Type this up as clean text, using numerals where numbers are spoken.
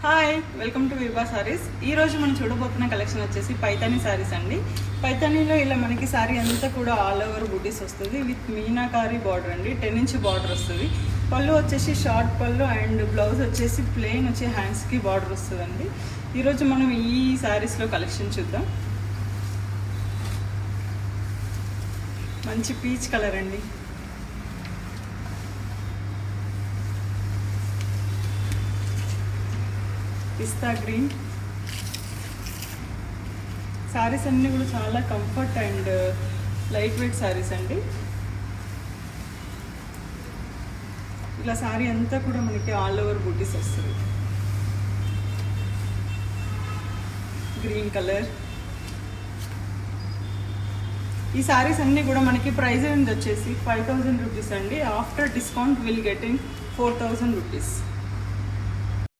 Hi, welcome to Vibha sarees. ఈరోజు మనం చూడబోతున్న collection వచ్చేసి పైతానీ సారీస్ అండి. పైతానీలో ఇలా మనకి సారీ అంతా కూడా ఆల్ ఓవర్ బూటీస్ వస్తుంది విత్ మీనాకారి బార్డర్ అండి. 10 ఇంచ్ బార్డర్ వస్తుంది. పళ్ళు వచ్చేసి షార్ట్ పళ్ళు అండ్ బ్లౌజ్ వచ్చేసి ప్లెయిన్ వచ్చి హ్యాండ్స్కి బార్డర్ వస్తుందండి. ఈరోజు మనం ఈ సారీస్లో కలెక్షన్ చూద్దాం. మంచి పీచ్ కలర్ అండి. పిస్తా గ్రీన్. శారీస్ అన్నీ కూడా చాలా comfort and light weight saris అండి. ఇలా శారీ అంతా కూడా మనకి ఆల్ ఓవర్ బూటీస్ వస్తుంది. Green colour. ఈ శారీస్ అన్నీ కూడా మనకి ప్రైస్ వచ్చేసి 5000 రూపీస్ అండి. After discount will getting 4000 rupees.